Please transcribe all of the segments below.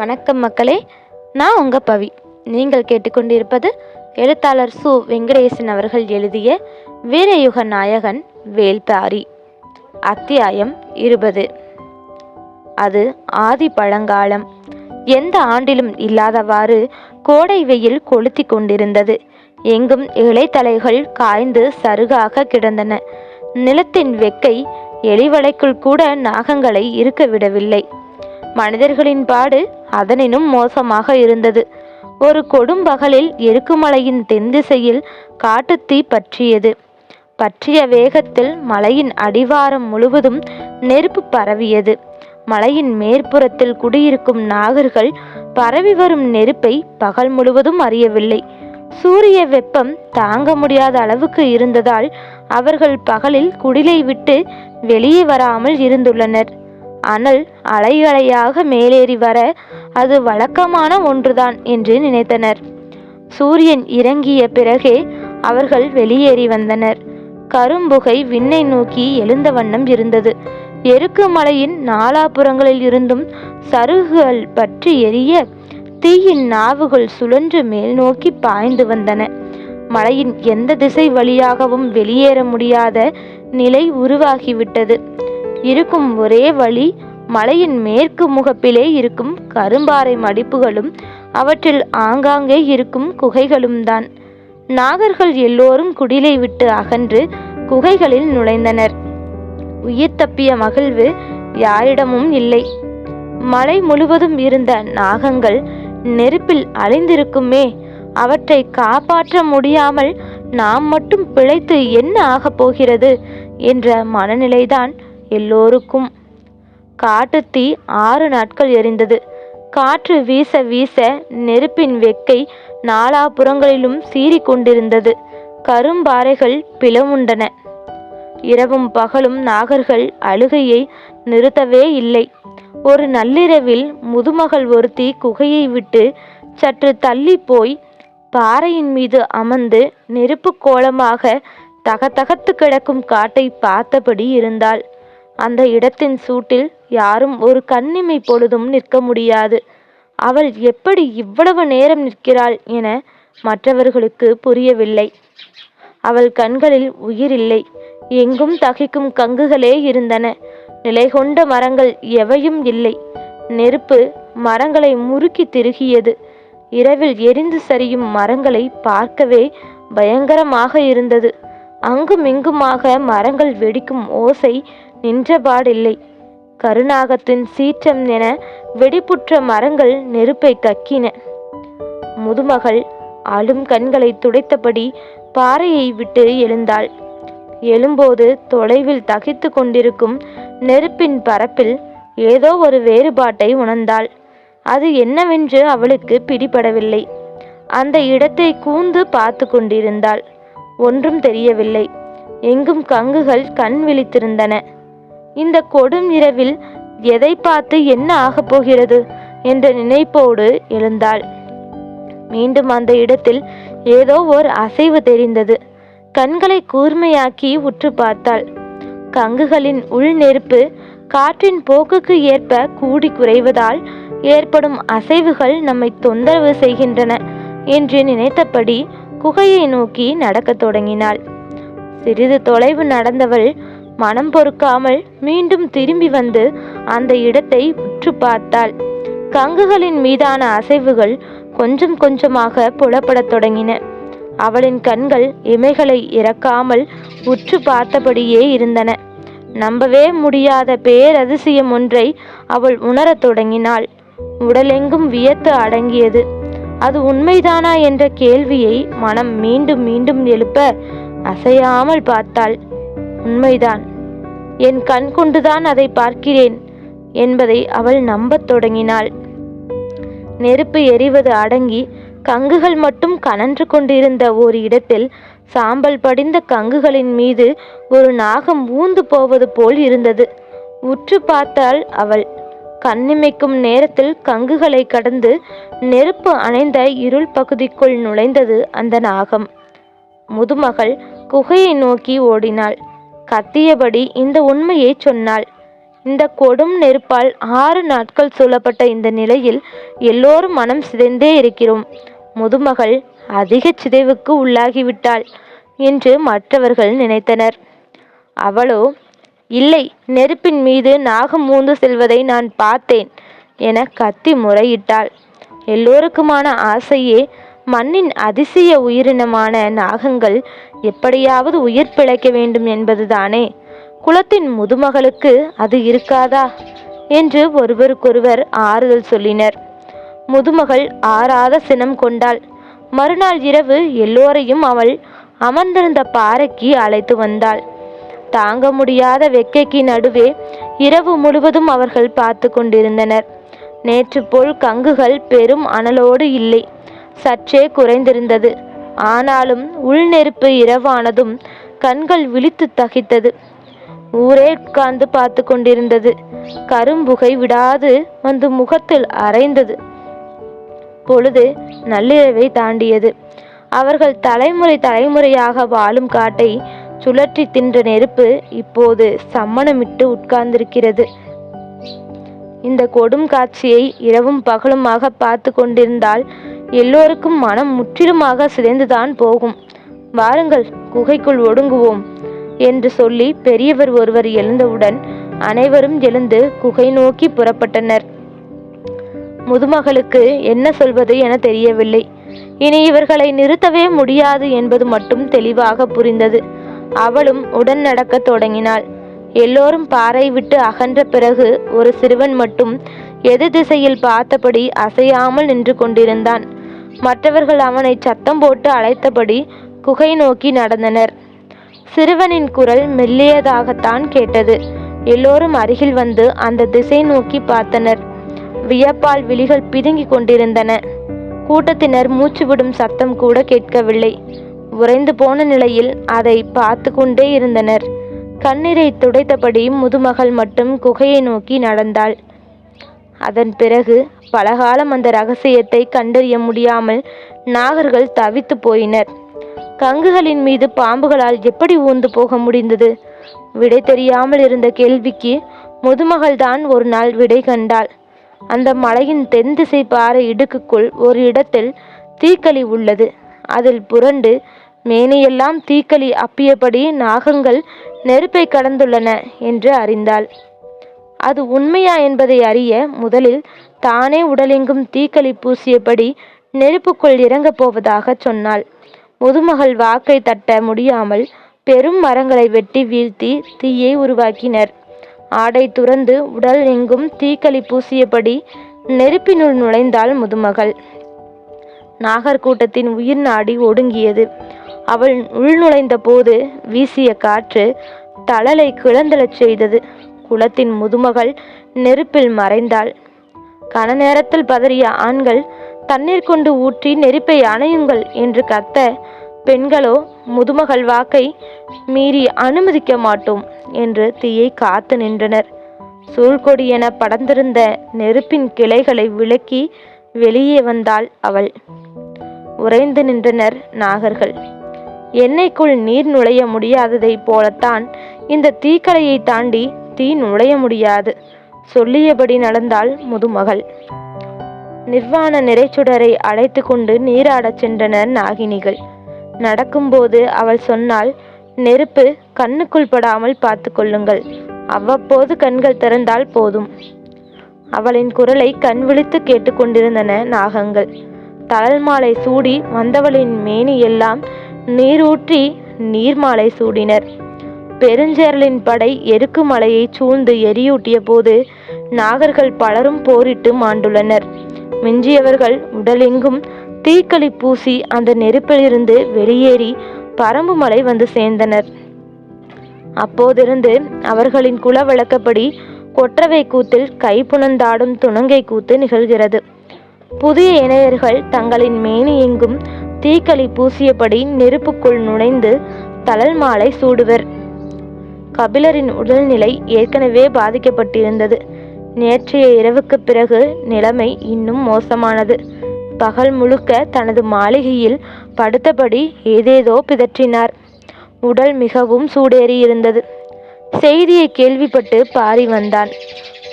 வணக்கம் மக்களே, நான் உங்கள் பவி. நீங்கள் கேட்டுக்கொண்டிருப்பது எழுத்தாளர் சு. வெங்கடேசன் அவர்கள் எழுதிய வீரயுக நாயகன் வேள்பாரி. அத்தியாயம் 20. அது ஆதி பழங்காலம். எந்த ஆண்டிலும் இல்லாதவாறு கோடை வெயில் கொளுத்தி கொண்டிருந்தது. எங்கும் இலைத்தலைகள் காய்ந்து சருகாக கிடந்தன. நிலத்தின் வெக்கை எலிவளைக்குள் கூட நாகங்களை இருக்க விடவில்லை. மனிதர்களின் பாடு அதனினும் மோசமாக இருந்தது. ஒரு கொடும்பகலில் எருக்குமலையின் தென்திசையில் காட்டுத்தீ பற்றியது. பற்றிய வேகத்தில் மலையின் அடிவாரம் முழுவதும் நெருப்பு பரவியது. மலையின் மேற்புறத்தில் குடியிருக்கும் நாகர்கள் பரவி வரும் நெருப்பை பகல் முழுவதும் அறியவில்லை. சூரிய வெப்பம் தாங்க முடியாத அளவுக்கு இருந்ததால் அவர்கள் பகலில் குடிலை விட்டு வெளியே வராமல் இருந்துள்ளனர். அனல் அலை அலையாக மேலேறி வர அது வழக்கமான ஒன்றுதான் என்று நினைத்தனர். சூரியன் இறங்கிய பிறகே அவர்கள் வெளியேறி வந்தனர். கரும்புகை விண்ணை நோக்கி எழுந்த வண்ணம் இருந்தது. எருக்கு மலையின் நாலாபுறங்களில் இருந்தும் சருகுகள் பற்றி எரிய தீயின் நாவுகள் சுழன்று மேல் நோக்கி பாய்ந்து வந்தன. மலையின் எந்த திசை வழியாகவும் வெளியேற முடியாத நிலை உருவாகிவிட்டது. இருக்கும் ஒரே வழி மலையின் மேற்கு முகப்பிலே இருக்கும் கரும்பாறை மடிப்புகளும் அவற்றில் ஆங்காங்கே இருக்கும் குகைகளும் தான். நாகர்கள் எல்லோரும் குடிலை விட்டு அகன்று குகைகளில் நுழைந்தனர். உயிர் தப்பிய மகிழ்வு யாரிடமும் இல்லை. மலை முழுவதும் இருந்த நாகங்கள் நெருப்பில் அழிந்திருக்குமே, அவற்றை காப்பாற்ற முடியாமல் நாம் மட்டும் பிழைத்து என்ன ஆகப் போகிறது என்ற மனநிலைதான் எல்லோருக்கும். காட்டுத்தீ 6 நாட்கள் எரிந்தது. காற்று வீச வீச நெருப்பின் வெக்கை நாலாபுறங்களிலும் சீறிக்கொண்டிருந்தது. கரும்பாறைகள் பிளவுண்டன. இரவும் பகலும் நாகர்கள் அழுகையை நிறுத்தவே இல்லை. ஒரு நள்ளிரவில் முதுமகள் ஒருத்தி குகையை விட்டு சற்று தள்ளி போய் பாறையின் மீது அமர்ந்து நெருப்பு கோலமாக தகதகத்து கிடக்கும் காட்டை பார்த்தபடி இருந்தாள். அந்த இடத்தின் சூட்டில் யாரும் ஒரு கண்ணிமை பொழுதும் நிற்க முடியாது. அவள் எப்படி இவ்வளவு நேரம் நிற்கிறாள் என மற்றவர்களுக்கு புரியவில்லை. அவள் கண்களில் உயிரில்லை. எங்கும் தகிக்கும் கங்குகளே இருந்தன. நிலை கொண்ட மரங்கள் எவையும் இல்லை. நெருப்பு மரங்களை முறுக்கி திருகியது. இரவில் எரிந்து சரியும் மரங்களை பார்க்கவே பயங்கரமாக இருந்தது. அங்கும் இங்குமாக மரங்கள் வெடிக்கும் ஓசை நின்றபாடில்லை. கருநாகத்தின் சீற்றம் என வெடிப்புற்ற மரங்கள் நெருப்பை கக்கின. முதுமகள் அழும் கண்களை துடைத்தபடி பாறையை விட்டு எழுந்தாள். எழும்போது தொலைவில் தகித்து கொண்டிருக்கும் நெருப்பின் பரப்பில் ஏதோ ஒரு வேறுபாட்டை உணர்ந்தாள். அது என்னவென்று அவளுக்கு பிடிபடவில்லை. அந்த இடத்தை கூர்ந்து பார்த்து கொண்டிருந்தாள். ஒன்றும் தெரியவில்லை. எங்கும் கங்குகள் கண் விழித்திருந்தன. இந்த கொடும் இரவில் எதை பார்த்து என்ன ஆகப் போகிறது என்ற நினைப்போடு எழுந்தாள். மீண்டும் அந்த இடத்தில் ஏதோ ஓர் அசைவு தெரிந்தது. கண்களை கூர்மையாக்கி உற்று பார்த்தாள். கங்குகளின் உள் நெருப்பு காற்றின் போக்குக்கு ஏற்ப கூடி குறைவதால் ஏற்படும் அசைவுகள் நம்மை தொந்தரவு செய்கின்றன என்று நினைத்தபடி குகையை நோக்கி நடக்கத் தொடங்கினாள். சிறிது தொலைவு நடந்தவள் மனம் பொறுக்காமல் மீண்டும் திரும்பி வந்து அந்த இடத்தை உற்று பார்த்தாள். கங்குகளின் மீதான அசைவுகள் கொஞ்சம் கொஞ்சமாக புலப்படத் தொடங்கின. அவளின் கண்கள் இமைகளை இறக்காமல் உற்று பார்த்தபடியே இருந்தன. நம்பவே முடியாத பேரதிசயம் ஒன்றை அவள் உணரத் தொடங்கினாள். உடலெங்கும் வியத்து அடங்கியது. அது உண்மைதானா என்ற கேள்வியை மனம் மீண்டும் மீண்டும் எழுப்ப அசையாமல் பார்த்தாள். உண்மைதான், என் கண் கொண்டுதான் அதை பார்க்கிறேன் என்பதை அவள் நம்பத் தொடங்கினாள். நெருப்பு எரிவது அடங்கி கங்குகள் மட்டும் கனன்று கொண்டிருந்த ஒரு இடத்தில் சாம்பல் படிந்த கங்குகளின் மீது ஒரு நாகம் ஊந்து போவது போல் இருந்தது. உற்று பார்த்தாள் அவள். கண்ணிமைக்கும் நேரத்தில் கங்குகளை கடந்து நெருப்பு அணைந்த இருள் பகுதிக்குள் நுழைந்தது அந்த நாகம். முதுமகள் குகையை நோக்கி ஓடினாள். கத்தியபடி இந்த உண்மையை சொன்னாள். இந்த கொடும் நெருப்பால் 6 நாட்கள் சூழப்பட்ட இந்த நிலையில் எல்லோரும் மனம் சிதைந்தே இருக்கிறோம். முதுமகள் அதிக சிதைவுக்கு உள்ளாகிவிட்டாள் என்று மற்றவர்கள் நினைத்தனர். அவளோ, இல்லை, நெருப்பின் மீது நாகம் ஊந்து செல்வதை நான் பார்த்தேன் என கத்தி முறையிட்டாள். எல்லோருக்குமான ஆசையே மண்ணின் அதிசய உயிரினமான நாகங்கள் எப்படியாவது உயிர் பிழைக்க வேண்டும் என்பதுதானே. குலத்தின் முதுமகளுக்கு அது இருக்காதா என்று ஒருவருக்கொருவர் ஆறுதல் சொல்லினர். முதுமகள் ஆறாத சினம் கொண்டாள். மறுநாள் இரவு எல்லோரையும் அவள் அமர்ந்திருந்த பாறைக்கு அழைத்து வந்தாள். தாங்க முடியாத வெக்கைக்கு நடுவே இரவு முழுவதும் அவர்கள் பார்த்து கொண்டிருந்தனர். நேற்று போல் கங்குகள் பெரும் அனலோடு இல்லை, சற்றே குறைந்திருந்தது. ஆனாலும் உள்நெருப்பு இரவானதும் கண்கள் விழித்து தகித்தது. ஊரே உட்கார்ந்து பார்த்து கொண்டிருந்தது. கரும்புகை விடாது வந்து முகத்தில் அரைந்தது. பொழுது நள்ளிரவை தாண்டியது. அவர்கள் தலைமுறை தலைமுறையாக வாழும் காட்டை சுழற்றி தின்ற நெருப்பு இப்போது சம்மணமிட்டு உட்கார்ந்திருக்கிறது. இந்த கொடும் காட்சியை இரவும் பகலுமாக பார்த்து கொண்டிருந்தால் எல்லோருக்கும் மனம் முற்றிலுமாக சிதைந்துதான் போகும். வாருங்கள், குகைக்குள் ஒடுங்குவோம் என்று சொல்லி பெரியவர் ஒருவர் எழுந்தவுடன் அனைவரும் எழுந்து குகை நோக்கி புறப்பட்டனர். முதுமகளுக்கு என்ன சொல்வது என தெரியவில்லை. இனி இவர்களை நிறுத்தவே முடியாது என்பது மட்டும் தெளிவாக புரிந்தது. அவளும் உடன் நடக்க தொடங்கினாள். எல்லோரும் பாறை விட்டு அகன்ற பிறகு ஒரு சிறுவன் மட்டும் எதிர் திசையில் பார்த்தபடி அசையாமல் நின்று கொண்டிருந்தான். மற்றவர்கள் அவனை சத்தம் போட்டு அழைத்தபடி குகை நோக்கி நடந்தனர். சிறுவனின் குரல் மெல்லியதாகத்தான் கேட்டது. எல்லோரும் அருகில் வந்து அந்த திசை நோக்கி பார்த்தனர். வியப்பால் விழிகள் பிதுங்கி கொண்டிருந்தன. கூட்டத்தினர் மூச்சுவிடும் சத்தம் கூட கேட்கவில்லை. உறைந்து போன நிலையில் அதை பார்த்து கொண்டே இருந்தனர். கண்ணீரை துடைத்தபடி முதுமகள் மட்டும் குகையை நோக்கி நடந்தாள். அதன் பிறகு பலகாலம் அந்த ரகசியத்தை கண்டறிய முடியாமல் நாகர்கள் தவித்து போயினர். கங்குகளின் மீது பாம்புகளால் எப்படி ஊந்து போக முடிந்தது? விடை தெரியாமல் இருந்த கேள்விக்கு முதுமகள்தான் ஒரு நாள் விடை கண்டாள். அந்த மலையின் தென் திசை பாறை இடுக்குக்குள் ஒரு இடத்தில் தீக்களி உள்ளது. அதில் புரண்டு மேனையெல்லாம் தீக்களி அப்பியபடி நாகங்கள் நெருப்பை கடந்துள்ளன என்று அறிந்தாள். அது உண்மையா என்பதை அறிய முதலில் தானே உடலெங்கும் தீக்களி பூசியபடி நெருப்புக்குள் இறங்கப் போவதாக சொன்னாள். முதுமகள் வாக்கை தட்ட முடியாமல் பெரும் மரங்களை வெட்டி வீழ்த்தி தீயை உருவாக்கினர். ஆடை துறந்து உடல் எங்கும் தீக்களி பூசியபடி நெருப்பினுள் நுழைந்தாள் முதுமகள். நாகர் கூட்டத்தின் உயிர் நாடி ஒடுங்கியது. அவள் உள்நுழைந்த போது வீசிய காற்று தழலை கிளந்தெழச் செய்தது. குலத்தின் முதுமகள் நெருப்பில் மறைந்தாள். கன நேரத்தில் பதறிய ஆண்கள் தண்ணீர் கொண்டு ஊற்றி நெருப்பை அணையுங்கள் என்று கத்த, பெண்களோ முதுமகள் வாக்கை மீறி அனுமதிக்க மாட்டோம் என்று தீயை காத்து நின்றனர். சூழ்கொடி என படர்ந்திருந்த நெருப்பின் கிளைகளை விலக்கி வெளியே வந்தாள் அவள். உறைந்து நின்றனர் நாகர்கள். எண்ணெய்க்குள் நீர் நுழைய முடியாததை போலத்தான் இந்த தீக்கலையை தாண்டி தீ நுழைய முடியாது. சொல்லியபடி நடந்தாள் முதுமகள். நிர்வாண நிறைச்சுடரை அழைத்து கொண்டு நீராடச் சென்றனர் நாகினிகள். நடக்கும்போது அவள் சொன்னாள், நெருப்பு கண்ணுக்குள் படாமல் பார்த்து கொள்ளுங்கள், அவ்வப்போது கண்கள் திறந்தால் போதும். அவளின் குரலை கண் விழித்து கேட்டுக்கொண்டிருந்தன நாகங்கள். தழல் மாலை சூடி வந்தவளின் மேனி எல்லாம் நீரூற்றி நீர்மாலை சூடினர். பெருஞ்சேரலின் படை எருக்கு மலையை சூழ்ந்து எரியூட்டிய போது நாகர்கள் பலரும் போரிட்டு மாண்டுள்ளனர். மிஞ்சியவர்கள் உடலெங்கும் தீக்களி பூசி அந்த நெருப்பிலிருந்து வெளியேறி பரம்பு மலை வந்து சேர்ந்தனர். அப்போதிருந்து அவர்களின் குல வழக்கப்படி கொற்றவை கூத்தில் கைப்புணர்ந்தாடும் துணங்கை கூத்து நிகழ்கிறது. புதிய இணையர்கள் தங்களின் மேனி எங்கும் தீக்களி பூசியபடி நெருப்புக்குள் நுழைந்து தழல் மாலை சூடுவர். கபிலரின் உடல்நிலை ஏற்கனவே பாதிக்கப்பட்டிருந்தது. நேற்றைய இரவுக்கு பிறகு நிலைமை இன்னும் மோசமானது. பகல் முழுக்க தனது மாளிகையில் படுத்தபடி ஏதேதோ பிதற்றினார். உடல் மிகவும் சூடேறி இருந்தது. செய்தியை கேள்விப்பட்டு பாரி வந்தான்.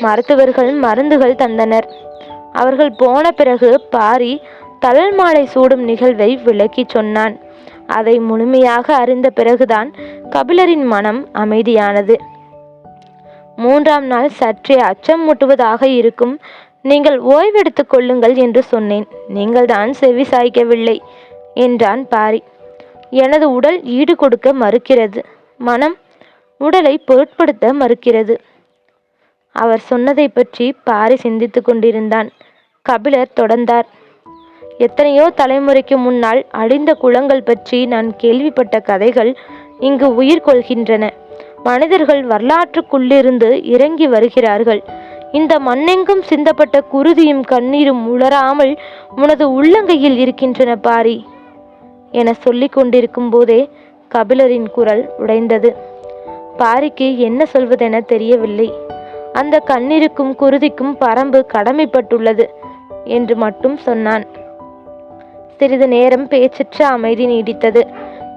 மருத்துவர்கள் மருந்துகள் தந்தனர். அவர்கள் போன பிறகு பாரி தழல் மாலை சூடும் நிகழ்வை விளக்கி சொன்னான். அதை முழுமையாக அறிந்த பிறகுதான் கபிலரின் மனம் அமைதியானது. 3ஆம் நாள் சற்றே அச்சம் மூட்டுவதாக இருக்கும். நீங்கள் ஓய்வெடுத்துக் கொள்ளுங்கள் என்று சொன்னேன். நீங்கள் தான் செவி சாய்க்கவில்லை என்றான் பாரி. எனது உடல் ஈடு கொடுக்க மறுக்கிறது. மனம் உடலை பொருட்படுத்த மறுக்கிறது. அவர் சொன்னதை பற்றி பாரி சிந்தித்து கொண்டிருந்தான். கபிலர் தொடர்ந்தார். எத்தனையோ தலைமுறைக்கு முன்னால் அழிந்த குளங்கள் பற்றி நான் கேள்விப்பட்ட கதைகள் இங்கு உயிர் கொள்கின்றன. மனிதர்கள் வரலாற்றுக்குள்ளிருந்து இறங்கி வருகிறார்கள். இந்த மண்ணெங்கும் சிந்தப்பட்ட குருதியும் கண்ணீரும் உலராமல் உனது உள்ளங்கையில் இருக்கின்றன பாரி என சொல்லிக் கொண்டிருக்கும் போதே கபிலரின் குரல் உடைந்தது. பாரிக்கு என்ன சொல்வதென தெரியவில்லை. அந்த கண்ணீருக்கும் குருதிக்கும் பரம்பு கடமைப்பட்டுள்ளது என்று மட்டும் சொன்னான். சிறிது நேரம் பேச்சற்ற அமைதி நீடித்தது.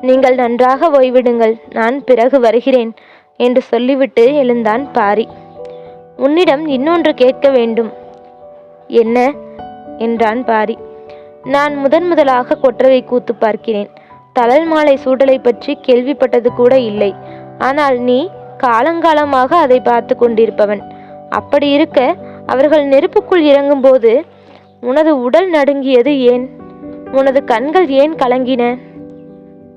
நீங்கள் நன்றாக ஓய்விடுங்கள், நான் பிறகு வருகிறேன் என்று சொல்லிவிட்டு எழுந்தான் பாரி. உன்னிடம் இன்னொன்று கேட்க வேண்டும். என்ன என்றான் பாரி. நான் முதலாக கொற்றவை கூத்து பார்க்கிறேன். தழல் மாலை சூடலை பற்றி கேள்விப்பட்டது கூட இல்லை. ஆனால் நீ காலங்காலமாக அதை பார்த்து கொண்டிருப்பவன். அப்படி இருக்க அவர்கள் நெருப்புக்குள் இறங்கும்போது உனது உடல் நடுங்கியது ஏன்? உனது கண்கள் ஏன் கலங்கின?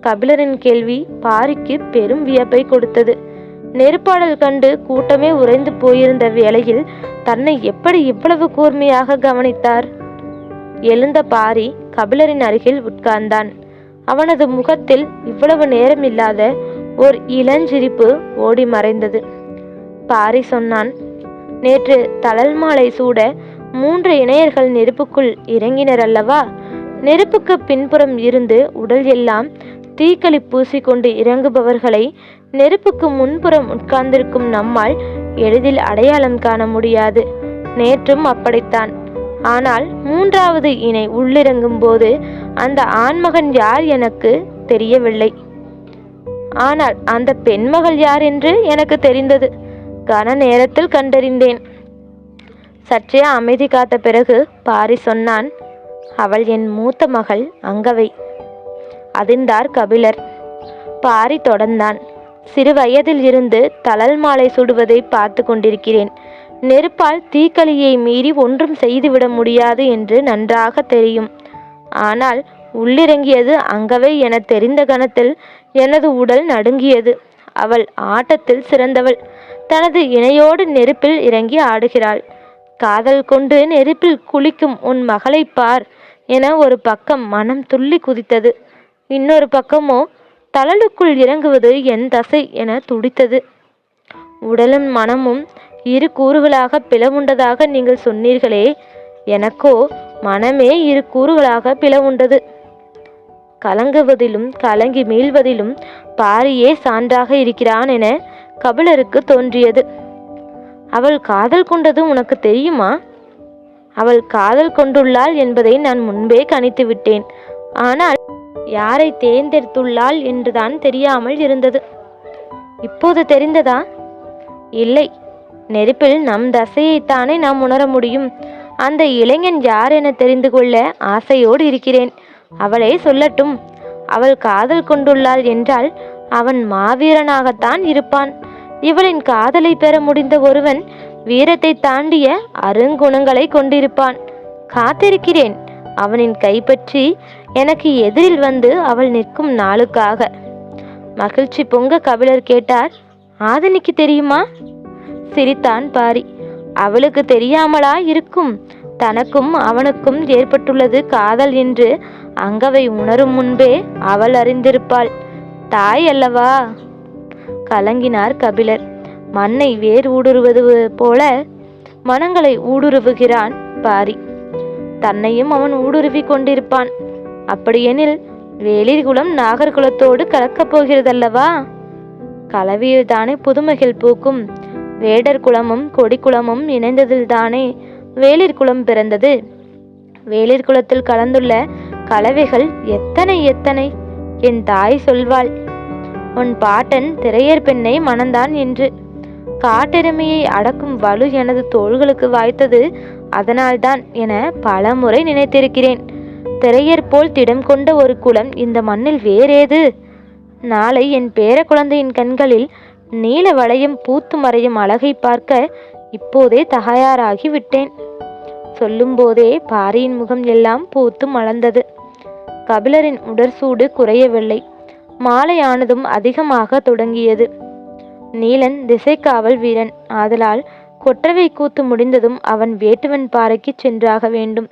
கபிலரின் கேள்வி பாரிக்கு பெரும் வியப்பை கொடுத்தது. நெருப்பாடல் கண்டு கூட்டமே உறைந்து போயிருந்த வேளையில் தன்னை எப்படி இவ்வளவு கூர்மையாக கவனித்தார்? எழுந்த பாரி கபிலரின் அருகில் உட்கார்ந்தான். அவனது முகத்தில் இவ்வளவு நேரம் இல்லாத ஓர் இளஞ்சிரிப்பு ஓடி மறைந்தது. பாரி சொன்னான். நேற்று தழல் மாலை சூட 3 இணையர்கள் நெருப்புக்குள் இறங்கினர் அல்லவா? நெருப்புக்கு பின்புறம் இருந்து உடல் எல்லாம் தீக்களி பூசிக்கொண்டு இறங்குபவர்களை நெருப்புக்கு முன்புறம் உட்கார்ந்திருக்கும் நம்மால் எளிதில் அடையாளம் காண முடியாது. நேற்றும் அப்படித்தான். ஆனால் 3வது இணை உள்ளிறங்கும் போது அந்த ஆண்மகன் யார் எனக்கு தெரியவில்லை. ஆனால் அந்த பெண்மகள் யார் என்று எனக்கு தெரிந்தது. கன நேரத்தில் கண்டறிந்தேன். சற்றே அமைதி காத்த பிறகு பாரி சொன்னான். அவள் என் மூத்த மகள் அங்கவை. அதிர்ந்தார் கபிலர். பாரி தொடர்ந்தான். சிறு வயதில் இருந்து தழல் மாலை சுடுவதை பார்த்து கொண்டிருக்கிறேன். நெருப்பால் தீக்களியை மீறி ஒன்றும் செய்துவிட முடியாது என்று நன்றாக தெரியும். ஆனால் உள்ளிறங்கியது அங்கவை என தெரிந்த கணத்தில் எனது உடல் நடுங்கியது. அவள் ஆட்டத்தில் சிறந்தவள். தனது இணையோடு நெருப்பில் இறங்கி ஆடுகிறாள். காதல் கொண்டு நெருப்பில் குளிக்கும் உன் மகளை பார் என ஒரு பக்கம் மனம் துள்ளி குதித்தது. இன்னொரு பக்கமோ தழலுக்குள் இறங்குவது என் தசை என துடித்தது. உடலும் மனமும் 2 கூறுகளாக பிளவுண்டதாக நீங்கள் சொன்னீர்களே, எனக்கோ மனமே 2 கூறுகளாக பிளவுண்டது. கலங்குவதிலும் கலங்கி மீள்வதிலும் பாரியே சான்றாக இருக்கிறான் என கபிலருக்கு தோன்றியது. அவள் காதல் கொண்டது உனக்கு தெரியுமா? அவள் காதல் கொண்டுள்ளாள் என்பதை நான் முன்பே கணித்து விட்டேன். ஆனால் யாரை தேர்ந்தெடுத்துள்ளாள் என்றுதான் தெரியாமல் இருந்தது. இப்போது தெரிந்ததா? இல்லை. நெருப்பில் நம் தசையைத்தானே நாம் உணர முடியும். அந்த இளைஞன் யார் என தெரிந்து கொள்ள ஆசையோடு இருக்கிறேன். அவளே சொல்லட்டும். அவள் காதல் கொண்டுள்ளாள் என்றால் அவன் மாவீரனாகத்தான் இருப்பான். இவளின் காதலை பெற முடிந்த ஒருவன் வீரத்தை தாண்டிய அருங்குணங்களை கொண்டிருப்பான். காத்திருக்கிறேன் அவனின் கைப்பற்றி எனக்கு எதிரில் வந்து அவள் நிற்கும் நாளுக்காக. மகிழ்ச்சி பொங்க கபிலர் கேட்டார். ஆதினிக்கு தெரியுமா? சிரித்தான் பாரி. அவளுக்கு தெரியாமலா இருக்கும்? தனக்கும் அவனுக்கும் ஏற்பட்டுள்ளது காதல் என்று அங்கவை உணரும் முன்பே அவள் அறிந்திருப்பாள். தாய் அல்லவா? கலங்கினார் கபிலர். மண்ணை வேர் ஊடுருவது போல மனங்களை ஊடுருவுகிறான் பாரி. தன்னையும் அவன் ஊடுருவி கொண்டிருப்பான். அப்படியெனில் வேளிர்குலம் நாகர்குலத்தோடு கலக்கப் போகிறதல்லவா? கலவியில் தானே புதுமைகள் பூக்கும். வேடர் குலமும் கொடிக்குளமும் இணைந்ததில்தானே வேளிர் குலம் பிறந்தது. வேளிர் குலத்தில் கலந்துள்ள கலவைகள் எத்தனை எத்தனை என் தாய் சொல்வாள். உன் பாட்டன் திரையர் பெண்ணை மணந்தான் என்று. காட்டெருமையை அடக்கும் வலு எனது தோள்களுக்கு வாய்த்தது அதனால்தான் என பல முறை நினைத்திருக்கிறேன். திரையர் போல் திடம் கொண்ட ஒரு குலம் இந்த மண்ணில் வேறேது? நாளை என் பேர குழந்தையின் கண்களில் நீல வளையம் பூத்து மறையும் அழகை பார்க்க இப்போதே தயாராகி விட்டேன். சொல்லும்போதே பாரியின் முகம் எல்லாம் பூத்து மலர்ந்தது. கபிலரின் உடற்சூடு குறையவில்லை. மாலை ஆனதும் அதிகமாக தொடங்கியது. நீலன் திசைக்காவல் வீரன் ஆதலால் கொற்றவை கூத்து முடிந்ததும் அவன் வேட்டுவன் பாறைக்கு சென்றாக வேண்டும்.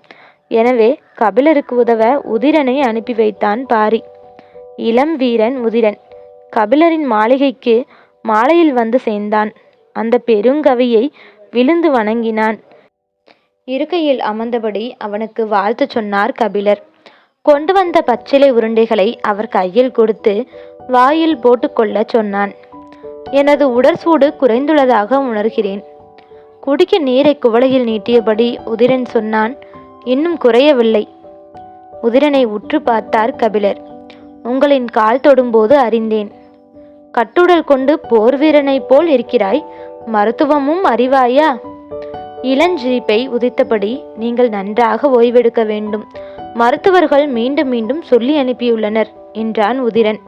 எனவே கபிலருக்கு உதவ உதிரனை அனுப்பி வைத்தான் பாரி. இளம் வீரன் உதிரன் கபிலரின் மாளிகைக்கு மாலையில் வந்து சேர்ந்தான். அந்த பெருங்கவியை விழுந்து வணங்கினான். இருக்கையில் அமர்ந்தபடி அவனுக்கு வாழ்த்து சொன்னார் கபிலர். கொண்டு வந்த பச்சிலை உருண்டைகளை அவர் கையில் கொடுத்து வாயில் போட்டுக்கொள்ள சொன்னான். எனது உடற்சூடு குறைந்துள்ளதாக உணர்கிறேன். குடிக்க நீரை குவளையில் நீட்டியபடி உதிரன் சொன்னான். இன்னும் குறையவில்லை. உதிரனை உற்று பார்த்தார் கபிலர். உங்களின் கால் தொடும்போது அறிந்தேன். கட்டுடல் கொண்டு போர் வீரனைப் போல் இருக்கிறாய். மருத்துவமும் அறிவாயா? இளஞ்சிரிப்பை உதித்தபடி நீங்கள் நன்றாக ஓய்வெடுக்க வேண்டும். மருத்துவர்கள் மீண்டும் மீண்டும் சொல்லி அனுப்பியுள்ளனர் என்றான் உதிரன்.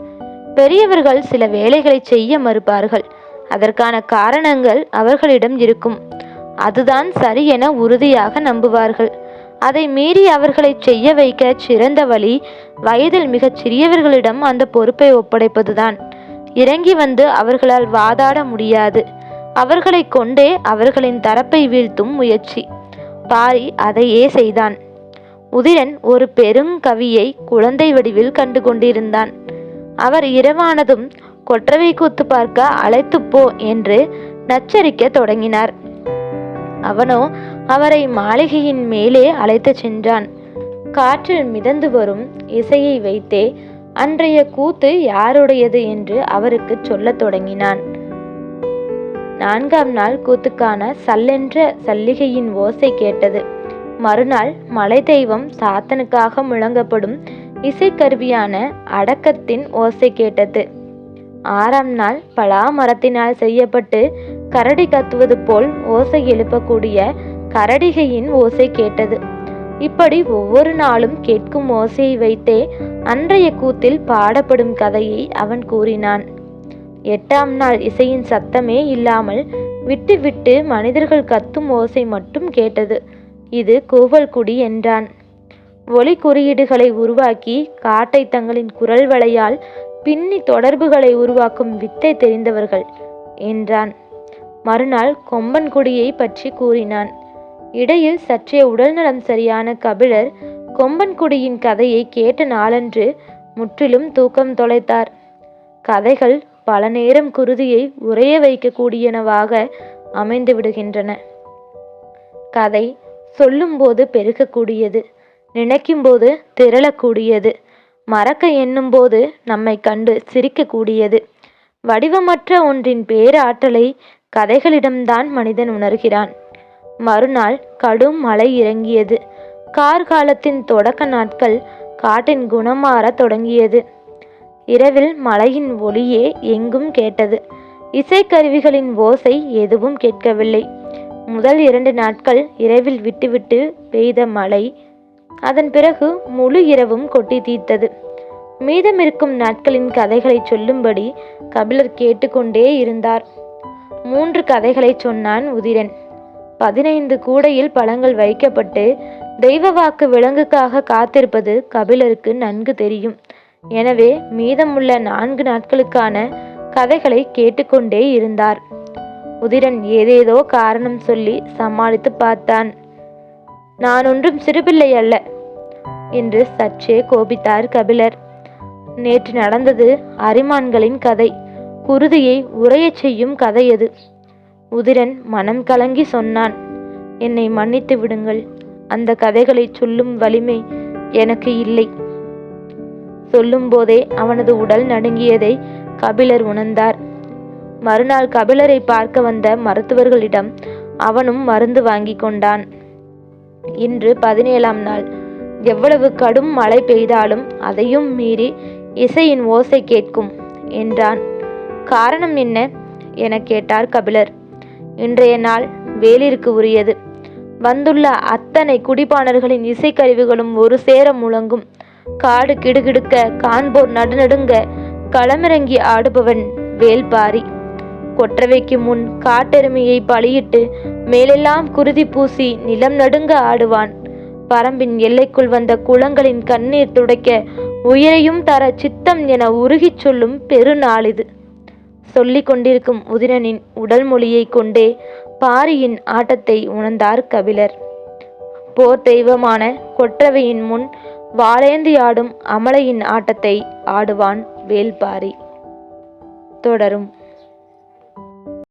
பெரியவர்கள் சில வேலைகளை செய்ய மறுப்பார்கள். அதற்கான காரணங்கள் அவர்களிடம் இருக்கும். அதுதான் சரி என உறுதியாக நம்புவார்கள். அதை மீறி அவர்களை செய்ய வைக்க சிறந்த வழி வயதில் மிகச் சிறியவர்களிடம் அந்த பொறுப்பை ஒப்படைப்பதுதான். இறங்கி வந்து அவர்களால் வாதாட முடியாது. அவர்களை கொண்டே அவர்களின் தரப்பை வீழ்த்தும் முயற்சி. பாரி அதையே செய்தான். உதிரன் ஒரு பெருங்கவியை குழந்தை வடிவில் கண்டு கொண்டிருந்தான். அவர் இரவானதும் கொற்றவை கூத்து பார்க்க அழைத்துப்போ என்று நச்சரிக்க தொடங்கினார். அவனோ அவரை மாளிகையின் மேலே அழைத்து சென்றான். காற்றில் மிதந்து வரும் இசையை வைத்தே அன்றைய கூத்து யாருடையது என்று அவருக்கு சொல்லத் தொடங்கினான். 4ஆம் நாள் கூத்துக்கான சல்லென்ற சல்லிகையின் ஓசை கேட்டது. மறுநாள் மலை தெய்வம் சாத்தனுக்காக முழங்கப்படும் இசைக்கருவியான அடக்கத்தின் ஓசை கேட்டது. 6ஆம் நாள் பலா மரத்தினால் செய்யப்பட்டு கரடி கத்துவது போல் ஓசை எழுப்பக்கூடிய கரடிகையின் ஓசை கேட்டது. இப்படி ஒவ்வொரு நாளும் கேட்கும் ஓசையை வைத்தே அன்றைய கூத்தில் பாடப்படும் கதையை அவன் கூறினான். 8ஆம் நாள் இசையின் சத்தமே இல்லாமல் விட்டு விட்டு மனிதர்கள் கத்தும் ஓசை மட்டும் கேட்டது. இது கூவல்குடி என்றான். ஒலி குறியீடுகளை உருவாக்கி காட்டை தங்களின் குரல் வளையால் பின்னி தொடர்புகளை உருவாக்கும் வித்தை தெரிந்தவர்கள் என்றான். மறுநாள் கொம்பன்குடியை பற்றி கூறினான். இடையில் சற்றே உடல்நலம் சரியான கபிலர் கொம்பன்குடியின் கதையை கேட்ட நாளன்று முற்றிலும் தூக்கம் தொலைத்தார். கதைகள் பல நேரம் குருதியை உறைய வைக்கக்கூடியனவாக அமைந்து விடுகின்றன. கதை சொல்லும்போது பெருகக்கூடியது, நினைக்கும்போது திரளக்கூடியது, மறக்க எண்ணும்போது நம்மை கண்டு சிரிக்கக்கூடியது. வடிவமற்ற ஒன்றின் பேராற்றலை கதைகளிடம்தான் மனிதன் உணர்கிறான். மறுநாள் கடும் மழை இறங்கியது. கார்காலத்தின் தொடக்க நாட்கள் காட்டின் குணமாற தொடங்கியது. இரவில் மழையின் ஒளியே எங்கும் கேட்டது. இசைக்கருவிகளின் ஓசை எதுவும் கேட்கவில்லை. முதல் 2 நாட்கள் இரவில் விட்டுவிட்டு பெய்த மழை அதன் பிறகு முழு இரவும் கொட்டி தீர்த்தது. மீதமிருக்கும் நாட்களின் கதைகளை சொல்லும்படி கபிலர் கேட்டுக்கொண்டே இருந்தார். 3 கதைகளை சொன்னான் உதிரன். 15 கூடையில் பழங்கள் வைக்கப்பட்டு தெய்வ வாக்கு விலங்குக்காக காத்திருப்பது கபிலருக்கு நன்கு தெரியும். எனவே மீதமுள்ள 4 நாட்களுக்கான கதைகளை கேட்டுக்கொண்டே இருந்தார். உதிரன் ஏதேதோ காரணம் சொல்லி சமாளித்து பார்த்தான். நான் ஒன்றும் சிறுபிள்ளை அல்ல என்று சற்றே கோபித்தார் கபிலர். நேற்று நடந்தது அரிமான்களின் கதை. குருதியை உறையச் செய்யும் கதை அது. உதிரன் மனம் கலங்கி சொன்னான். என்னை மன்னித்து விடுங்கள். அந்த கதைகளை சொல்லும் வலிமை எனக்கு இல்லை. சொல்லும் போதே அவனது உடல் நடுங்கியதை கபிலர் உணர்ந்தார். மறுநாள் கபிலரை பார்க்க வந்த மருத்துவர்களிடம் அவனும் மருந்து வாங்கி கொண்டான். இன்று 17ஆம் நாள். எவ்வளவு கடும் மழை பெய்தாலும் அதையும் மீறி இசையின் ஓசை கேட்கும். என்றான். காரணம் என்ன என கேட்டார் கபிலர். இன்றைய நாள் வேலிற்கு உரியது. வந்துள்ள அத்தனை குடிபானர்களின் இசைக்கருவிகளும் ஒரு சேர முழங்கும். காடு கிடுகிடுக்க, காண்போர் நடுநடுங்க களமிறங்கி ஆடுபவன் வேல்பாரி. கொற்றவைக்கு முன் காட்டெருமையை பலியிட்டு மேலெல்லாம் குருதி பூசி நிலம் நடுங்க ஆடுவான். பரம்பின் எல்லைக்குள் வந்த குளங்களின் கண்ணீர் துடைக்க உயிரையும் தர சித்தம் என உருகிச் சொல்லும் பெருநாளிது. சொல்லிக் கொண்டிருக்கும் உதிரனின் உடல் மொழியை கொண்டே பாரியின் ஆட்டத்தை உணர்ந்தார் கபிலர். போர் தெய்வமான கொற்றவையின் முன் வாளேந்தி ஆடும் அமலையின் ஆட்டத்தை ஆடுவான் வேல்பாரி. தொடரும்.